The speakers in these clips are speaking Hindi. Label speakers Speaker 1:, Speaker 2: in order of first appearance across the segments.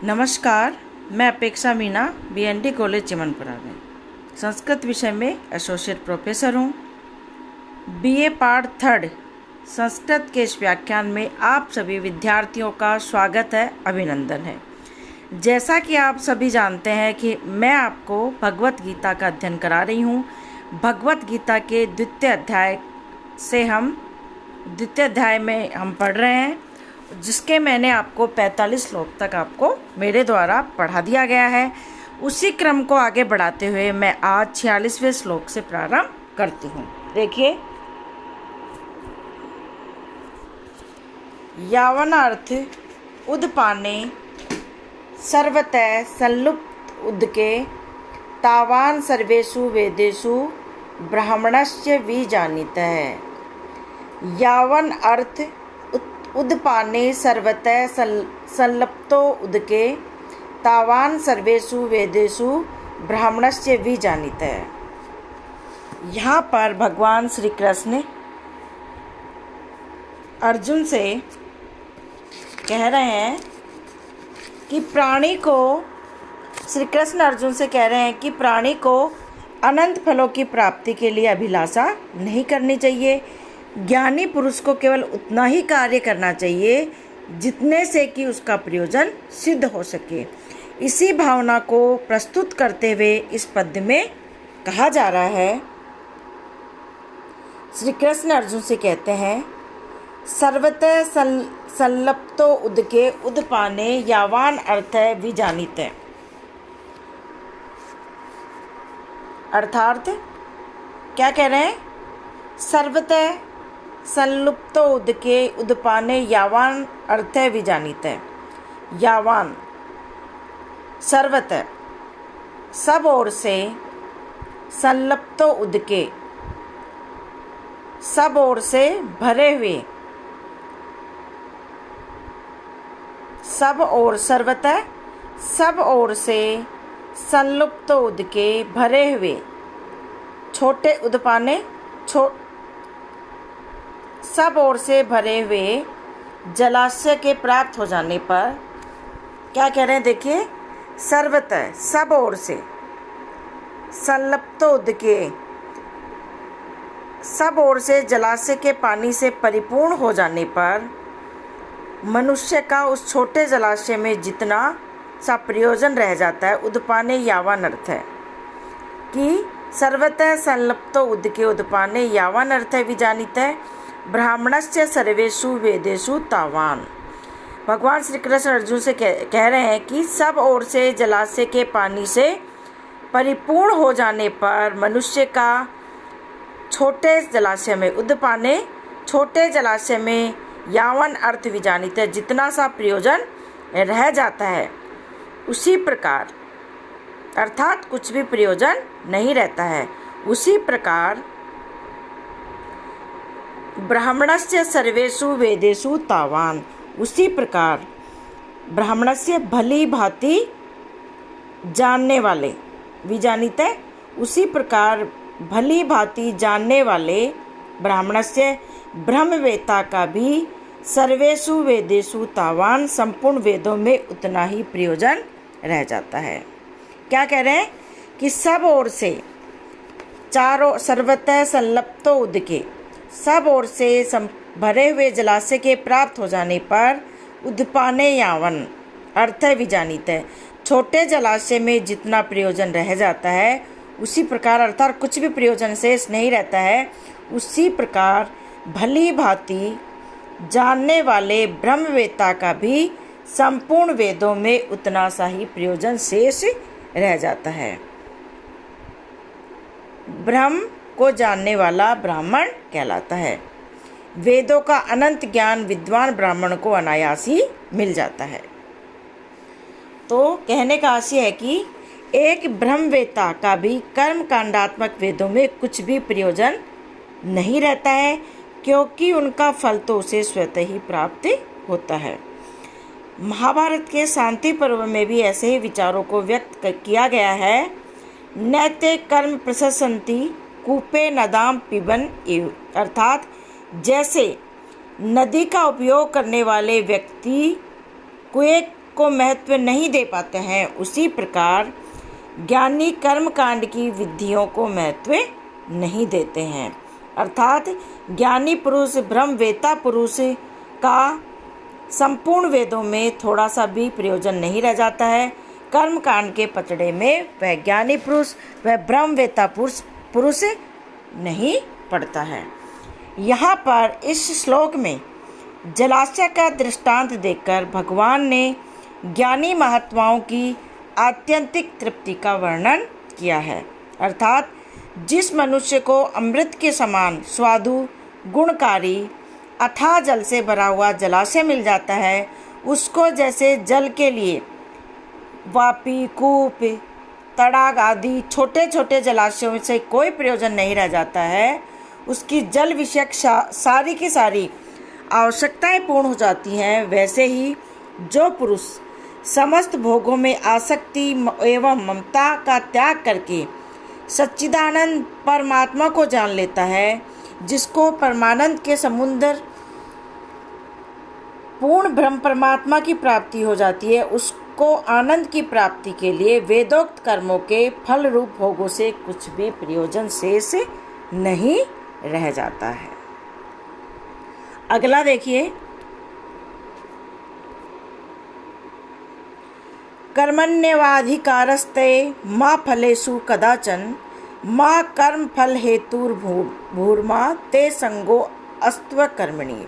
Speaker 1: नमस्कार, मैं अपेक्षा मीना BND कॉलेज चिमनपुरा में संस्कृत विषय में एसोसिएट प्रोफेसर हूँ। BA पार्ट 3 संस्कृत के इस व्याख्यान में आप सभी विद्यार्थियों का स्वागत है, अभिनंदन है। जैसा कि आप सभी जानते हैं कि मैं आपको भगवत गीता का अध्ययन करा रही हूँ। भगवत गीता के द्वितीय अध्याय में हम पढ़ रहे हैं, जिसके मैंने आपको 45 श्लोक तक आपको मेरे द्वारा पढ़ा दिया गया है। उसी क्रम को आगे बढ़ाते हुए मैं आज 46वें श्लोक से प्रारंभ करती हूँ। देखिए, यावनार्थ उदपाने सर्वतः संलुप्त उदके तावान सर्वेषु वेदेषु ब्राह्मणस्य विजानीतः। यावन अर्थ उदपाने सर्वतः संलप्तो उदके तावान सर्वेषु वेदेषु ब्राह्मणस्य विजानीतः। यहाँ पर भगवान श्री कृष्ण अर्जुन से कह रहे हैं कि प्राणी को प्राणी को अनंत फलों की प्राप्ति के लिए अभिलाषा नहीं करनी चाहिए। ज्ञानी पुरुष को केवल उतना ही कार्य करना चाहिए जितने से कि उसका प्रयोजन सिद्ध हो सके। इसी भावना को प्रस्तुत करते हुए इस पद्य में कहा जा रहा है, श्री कृष्ण अर्जुन से कहते हैं, सर्वतः संलप्तो उदके उदपाने यावान अर्थ विजानीते। अर्थात क्या कह रहे हैं? सर्वतः संलुप्तो उदके उदपाने यावान अर्थ विजानीते। यावान सर्वतः सब ओर से, संलप्तो उदके सब ओर से भरे हुए, सब ओर सर्वतः सब ओर से संलुप्तो उदके भरे हुए छोटे उदपाने सब ओर से भरे हुए जलाशय के प्राप्त हो जाने पर क्या कह रहे हैं? देखिए, सर्वतः सब ओर से संलप्तो उदके सब ओर से जलाशय के पानी से परिपूर्ण हो जाने पर मनुष्य का उस छोटे जलाशय में जितना सा प्रयोजन रह जाता है, उदपाने यावान अर्थ है कि सर्वतः संलप्तो उदके उदपाने यावान अर्थ विजानीतः ब्राह्मणस्य सर्वेषु वेदेषु तावान। भगवान श्री कृष्ण अर्जुन से कह रहे हैं कि सब ओर से जलाशय के पानी से परिपूर्ण हो जाने पर मनुष्य का छोटे जलाशय में, उदपाने छोटे जलाशय में, यावन अर्थ विजानीत, जितना सा प्रयोजन रह जाता है उसी प्रकार, अर्थात कुछ भी प्रयोजन नहीं रहता है, उसी प्रकार ब्राह्मणस्य सर्वेषु वेदेषु तावान, उसी प्रकार ब्राह्मणस्य भली भांति जानने वाले, विजानीत, उसी प्रकार भली भांति जानने वाले ब्राह्मणस्य ब्रह्मवेत्ता का भी सर्वेषु वेदेषु तावान, संपूर्ण वेदों में उतना ही प्रयोजन रह जाता है। क्या कह रहे हैं कि सब ओर से, चारों सर्वतः संलप्तो उदके, सब ओर से भरे हुए जलाशय के प्राप्त हो जाने पर उदपाने यावन अर्थ विजानीत है, छोटे जलाशय में जितना प्रयोजन रह जाता है उसी प्रकार, अर्थात कुछ भी प्रयोजन शेष नहीं रहता है, उसी प्रकार भली भांति जानने वाले ब्रह्मवेत्ता का भी संपूर्ण वेदों में उतना सा ही प्रयोजन शेष रह जाता है। ब्रह्म को जानने वाला ब्राह्मण कहलाता है। वेदों का अनंत ज्ञान विद्वान ब्राह्मण को अनायास ही मिल जाता है। तो कहने का आशय है कि एक ब्रह्मवेत्ता का भी कर्म कांडात्मक वेदों में कुछ भी प्रयोजन नहीं रहता है, क्योंकि उनका फल तो उसे स्वतः ही प्राप्त होता है। महाभारत के शांति पर्व में भी ऐसे ही विचारों को व्यक्त किया गया है। नैते कर्म प्रशंसन्ति कूपे नदाम पिबन एव, अर्थात जैसे नदी का उपयोग करने वाले व्यक्ति कुएं को महत्व नहीं दे पाते हैं, उसी प्रकार ज्ञानी कर्मकांड की विधियों को महत्व नहीं देते हैं। अर्थात ज्ञानी पुरुष ब्रह्मवेत्ता पुरुष का संपूर्ण वेदों में थोड़ा सा भी प्रयोजन नहीं रह जाता है। कर्मकांड के पचड़े में वह ज्ञानी पुरुष, वह ब्रह्मवेत्ता पुरुष नहीं पड़ता है। यहाँ पर इस श्लोक में जलाशय का दृष्टांत देकर भगवान ने ज्ञानी महात्माओं की आत्यंतिक तृप्ति का वर्णन किया है। अर्थात जिस मनुष्य को अमृत के समान स्वादु गुणकारी अथाह जल से भरा हुआ जलाशय मिल जाता है, उसको जैसे जल के लिए वापी, कूप, तड़ाग आदि छोटे छोटे जलाशयों से कोई प्रयोजन नहीं रह जाता है, उसकी जल विषयक सारी की सारी आवश्यकताएं पूर्ण हो जाती हैं, वैसे ही जो पुरुष समस्त भोगों में आसक्ति एवं ममता का त्याग करके सच्चिदानंद परमात्मा को जान लेता है, जिसको परमानंद के समुद्र पूर्ण ब्रह्म परमात्मा की प्राप्ति हो जाती है, उसको आनंद की प्राप्ति के लिए वेदोक्त कर्मों के फल रूप भोगों से कुछ भी प्रयोजन शेष नहीं रह जाता है। अगला देखिए, कर्मण्येवाधिकारस्ते मा फलेषु कदाचन मा कर्म फल हेतुर्भूर्मा ते संगो अस्त्व कर्मणि।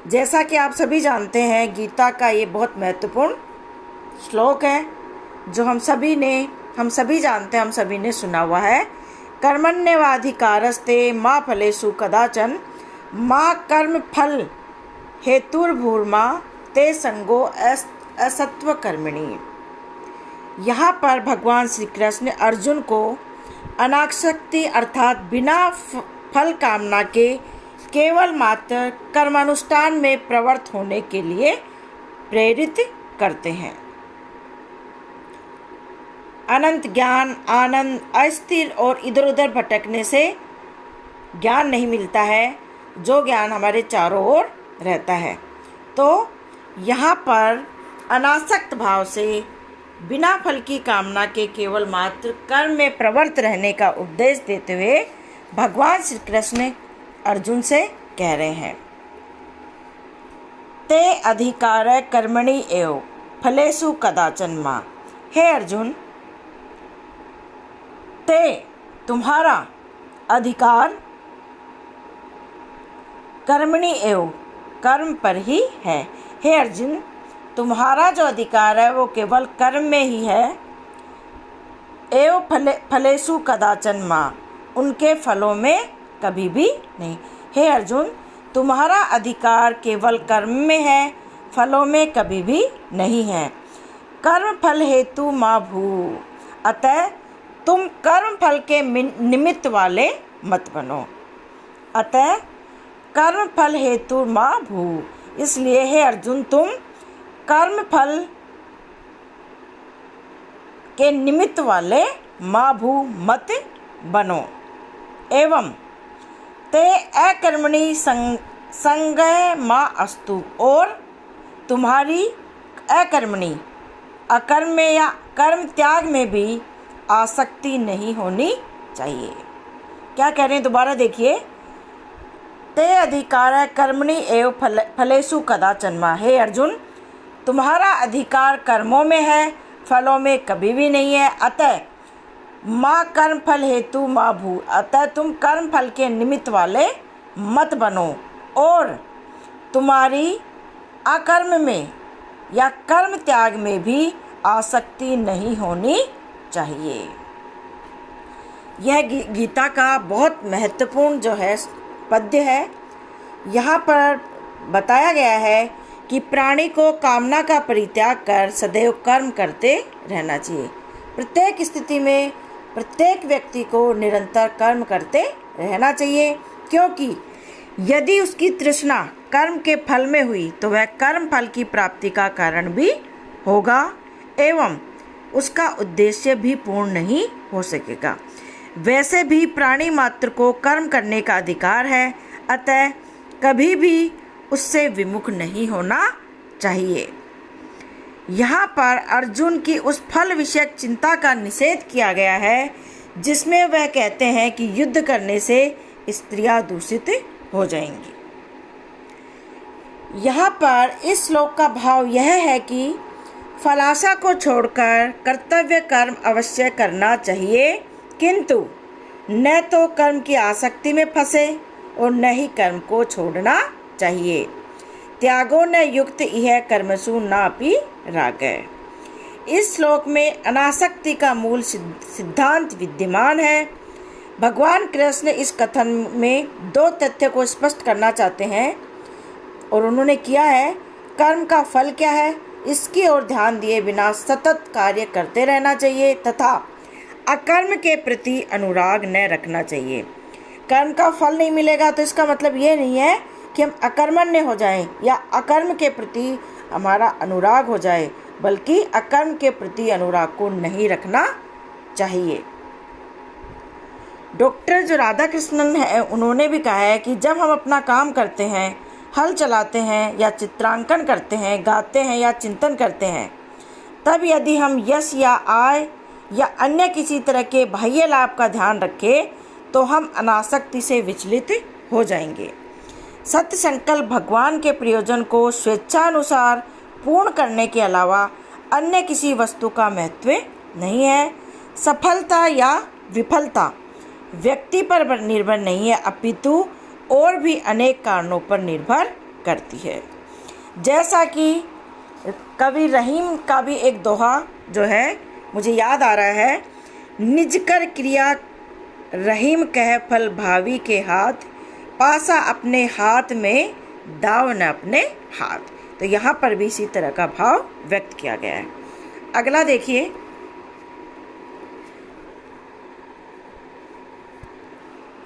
Speaker 1: जैसा कि आप सभी जानते हैं, गीता का ये बहुत महत्वपूर्ण श्लोक है जो हम सभी जानते हैं, हम सभी ने सुना हुआ है। कर्मण्येवाधिकारस्ते मा फलेषु कदाचन मा कर्म फल हेतुर्भूर्मा ते संगो असत्व कर्मणि। यहाँ पर भगवान श्री कृष्ण अर्जुन को अनासक्ति अर्थात बिना फल कामना के केवल मात्र कर्मानुष्ठान में प्रवृत्त होने के लिए प्रेरित करते हैं। अनंत ज्ञान, आनंद, अस्थिर और इधर उधर भटकने से ज्ञान नहीं मिलता है, जो ज्ञान हमारे चारों ओर रहता है। तो यहाँ पर अनासक्त भाव से बिना फल की कामना के केवल मात्र कर्म में प्रवृत्त रहने का उपदेश देते हुए भगवान श्री कृष्ण अर्जुन से कह रहे हैं, ते अधिकार कर्मणि एव फलेषु कदाचन मा। हे अर्जुन, ते तुम्हारा अधिकार कर्मणि एव कर्म पर ही है। हे अर्जुन, तुम्हारा जो अधिकार है वो केवल कर्म में ही है। एव फलेषु कदाचन मा, उनके फलों में कभी भी नहीं। हे अर्जुन, तुम्हारा अधिकार केवल कर्म में है, फलों में कभी भी नहीं है। कर्म फल हेतु मा भू, अतः तुम कर्म फल के निमित्त वाले मत बनो। अतः कर्म फल हेतु मा भू, इसलिए हे अर्जुन, तुम कर्म फल के निमित्त वाले मा भू मत बनो। एवं ते अकर्मणि संगय मा अस्तु, और तुम्हारी अकर्मणि अकर्म में या कर्म त्याग में भी आसक्ति नहीं होनी चाहिए। क्या कह रहे हैं, दोबारा देखिए, ते अधिकार कर्मणि एव फलेषु कदाचन मा। हे अर्जुन, तुम्हारा अधिकार कर्मों में है, फलों में कभी भी नहीं है। अतः माँ कर्म फल हेतु माँ भू, अतः तुम कर्म फल के निमित्त वाले मत बनो, और तुम्हारी अकर्म में या कर्म त्याग में भी आसक्ति नहीं होनी चाहिए। यह गीता का बहुत महत्वपूर्ण जो है पद्य है। यहाँ पर बताया गया है कि प्राणी को कामना का परित्याग कर सदैव कर्म करते रहना चाहिए। प्रत्येक स्थिति में प्रत्येक व्यक्ति को निरंतर कर्म करते रहना चाहिए, क्योंकि यदि उसकी तृष्णा कर्म के फल में हुई तो वह कर्म फल की प्राप्ति का कारण भी होगा एवं उसका उद्देश्य भी पूर्ण नहीं हो सकेगा। वैसे भी प्राणी मात्र को कर्म करने का अधिकार है, अतः कभी भी उससे विमुख नहीं होना चाहिए। यहाँ पर अर्जुन की उस फल विषयक चिंता का निषेध किया गया है जिसमें वह कहते हैं कि युद्ध करने से स्त्रियां दूषित हो जाएंगी। यहाँ पर इस श्लोक का भाव यह है कि फलाशा को छोड़कर कर्तव्य कर्म अवश्य करना चाहिए, किंतु न तो कर्म की आसक्ति में फंसे और न ही कर्म को छोड़ना चाहिए। त्यागो न युक्त यह कर्मसु नापि रागः। इस श्लोक में अनासक्ति का मूल सिद्धांत विद्यमान है। भगवान कृष्ण इस कथन में दो तथ्य को स्पष्ट करना चाहते हैं और उन्होंने किया है। कर्म का फल क्या है, इसकी ओर ध्यान दिए बिना सतत कार्य करते रहना चाहिए तथा अकर्म के प्रति अनुराग न रखना चाहिए। कर्म का फल नहीं मिलेगा तो इसका मतलब ये नहीं है कि हम अकर्मण्य हो जाएं या अकर्म के प्रति हमारा अनुराग हो जाए, बल्कि अकर्म के प्रति अनुराग को नहीं रखना चाहिए। डॉक्टर जो राधा कृष्णन है उन्होंने भी कहा है कि जब हम अपना काम करते हैं, हल चलाते हैं या चित्रांकन करते हैं, गाते हैं या चिंतन करते हैं, तब यदि हम यश या आय या अन्य किसी तरह के बाह्य लाभ का ध्यान रखें तो हम अनासक्ति से विचलित हो जाएंगे। सत्य संकल्प भगवान के प्रयोजन को स्वेच्छानुसार पूर्ण करने के अलावा अन्य किसी वस्तु का महत्व नहीं है। सफलता या विफलता व्यक्ति पर निर्भर नहीं है, अपितु और भी अनेक कारणों पर निर्भर करती है। जैसा कि कवि रहीम का भी एक दोहा जो है मुझे याद आ रहा है, निज कर क्रिया रहीम कह फल भावी के हाथ, पासा अपने हाथ में दाव न अपने हाथ। तो यहाँ पर भी इसी तरह का भाव व्यक्त किया गया है। अगला देखिए,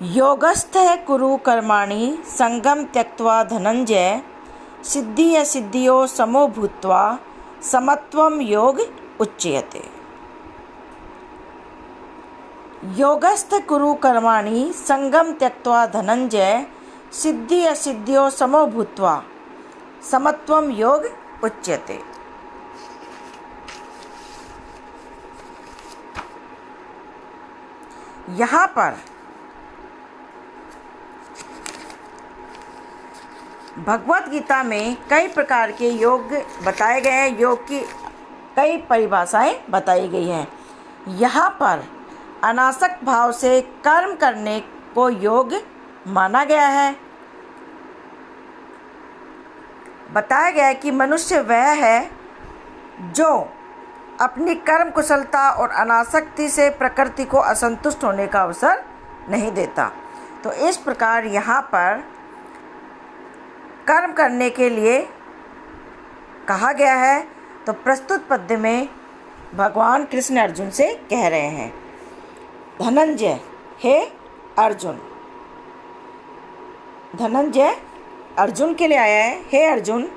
Speaker 1: योगस्थ कुरु कर्माणि संगम त्यक्त्वा धनंजय, सिद्धि असिद्धियो समो भूत्वा समत्वम योग उच्यते। योगस्थ कुरु कर्माणि संगम त्यक्त्वा धनंजय, सिद्धि असिद्धियो समो भूत्वा समत्वम योग उच्यते। यहाँ पर भगवत गीता में कई प्रकार के योग बताए गए हैं, योग की कई परिभाषाएं बताई गई हैं। यहाँ पर अनासक्त भाव से कर्म करने को योग माना गया है। बताया गया है कि मनुष्य वह है जो अपनी कर्म कुशलता और अनासक्ति से प्रकृति को असंतुष्ट होने का अवसर नहीं देता। तो इस प्रकार यहाँ पर कर्म करने के लिए कहा गया है। तो प्रस्तुत पद्य में भगवान कृष्ण अर्जुन से कह रहे हैं, धनंजय हे अर्जुन। धनंजय अर्जुन के लिए आया है, हे अर्जुन,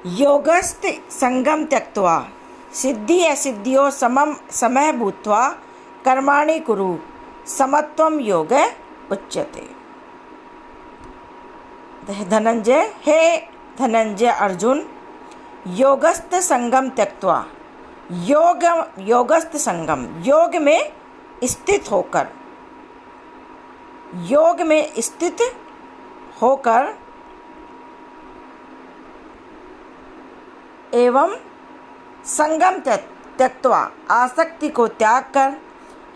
Speaker 1: योगस्थ संगम त्यक्त्वा सिद्धि असिद्धियो समम समय भूत्वा कर्माणि कुरु समत्वम योग उच्यते। धनंजय हे धनंजय अर्जुन, योगस्थ संगम त्यक्त्वा, योगस्थ संगम योग में स्थित होकर, योग में स्थित होकर एवं संगम त्यक्त्वा आसक्ति को त्याग कर।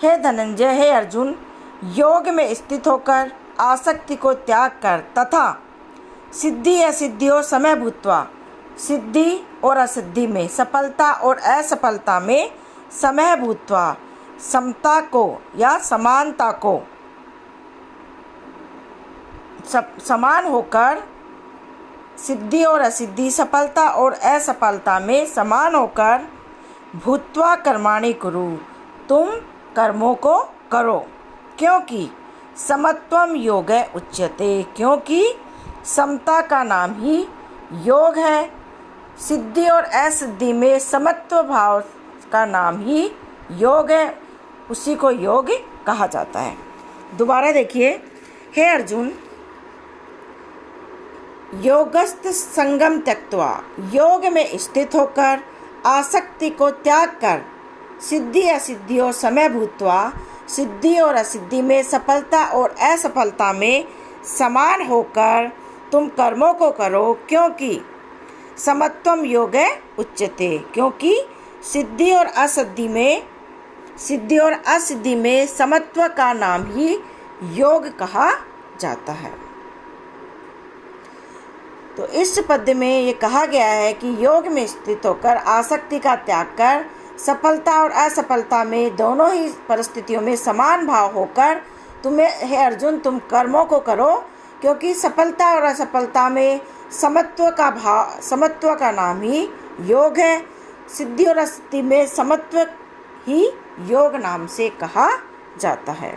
Speaker 1: हे धनंजय हे अर्जुन, योग में स्थित होकर आसक्ति को त्याग कर तथा सिद्धि असिद्धियों समय भूत्वा, सिद्धि और असिद्धि में, सफलता और असफलता में समय भूत्वा, समता को या समानता को, समान होकर, सिद्धि और असिद्धि, सफलता और असफलता में समान होकर, भूत्वा कर्माणि कुरु, तुम कर्मों को करो, क्योंकि समत्वम योग उच्यते, क्योंकि समता का नाम ही योग है। सिद्धि और असिद्धि में समत्व भाव का नाम ही योग है, उसी को योग कहा जाता है। दोबारा देखिए, हे अर्जुन, योगस्थ संगम त्यक्त्वा, योग में स्थित होकर आसक्ति को त्याग कर, सिद्धि असिद्धियों समय भूत्वा, सिद्धि और असिद्धि में सफलता और असफलता में समान होकर तुम कर्मों को करो, क्योंकि समत्वम योग उच्यते, क्योंकि सिद्धि और असिद्धि में समत्व का नाम ही योग कहा जाता है। तो इस पद्य में ये कहा गया है कि योग में स्थित होकर आसक्ति का त्याग कर, सफलता और असफलता में दोनों ही परिस्थितियों में समान भाव होकर तुम्हें हे अर्जुन तुम कर्मों को करो, क्योंकि सफलता और असफलता में समत्व का नाम ही योग है। सिद्धि और असिद्धि में समत्व ही योग नाम से कहा जाता है।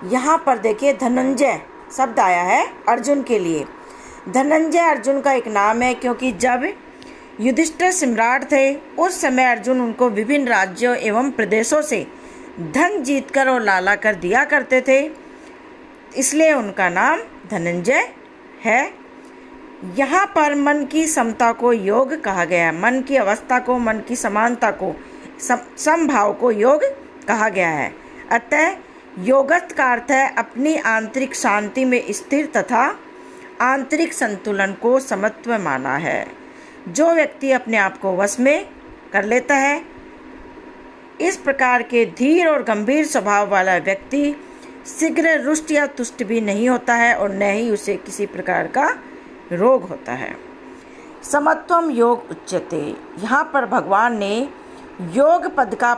Speaker 1: यहाँ पर देखिए धनंजय शब्द आया है अर्जुन के लिए। धनंजय अर्जुन का एक नाम है, क्योंकि जब युधिष्ठिर सम्राट थे उस समय अर्जुन उनको विभिन्न राज्यों एवं प्रदेशों से धन जीतकर और लाला कर दिया करते थे, इसलिए उनका नाम धनंजय है। यहाँ पर मन की समता को योग कहा गया है। मन की अवस्था को, मन की समानता को, समभाव को योग कहा गया है। अतः योगस्थ का अर्थ है अपनी आंतरिक शांति में स्थिर तथा आंतरिक संतुलन को समत्व माना है। जो व्यक्ति अपने आप को वश में कर लेता है, इस प्रकार के धीर और गंभीर स्वभाव वाला व्यक्ति शीघ्र रुष्ट या तुष्ट भी नहीं होता है और न ही उसे किसी प्रकार का रोग होता है। समत्वम योग उच्यते, यहाँ पर भगवान ने योग पद का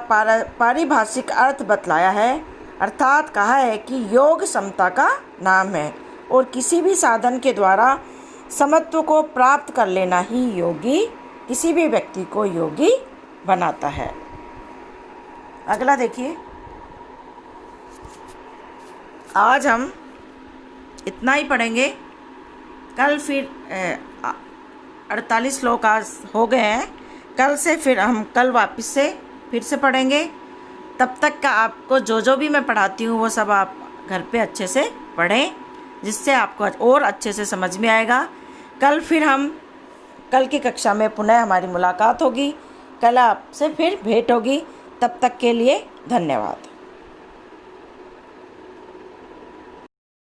Speaker 1: पारिभाषिक अर्थ बतलाया है, अर्थात कहा है कि योग समता का नाम है और किसी भी साधन के द्वारा समत्व को प्राप्त कर लेना ही योगी किसी भी व्यक्ति को योगी बनाता है। अगला देखिए, आज हम इतना ही पढ़ेंगे। कल फिर 48 श्लोक आज हो गए हैं। कल से फिर हम कल वापस से फिर से पढ़ेंगे। तब तक का आपको जो भी मैं पढ़ाती हूँ वो सब आप घर पे अच्छे से पढ़ें, जिससे आपको और अच्छे से समझ में आएगा। कल की कक्षा में पुनः हमारी मुलाकात होगी। कल आपसे फिर भेंट होगी। तब तक के लिए धन्यवाद।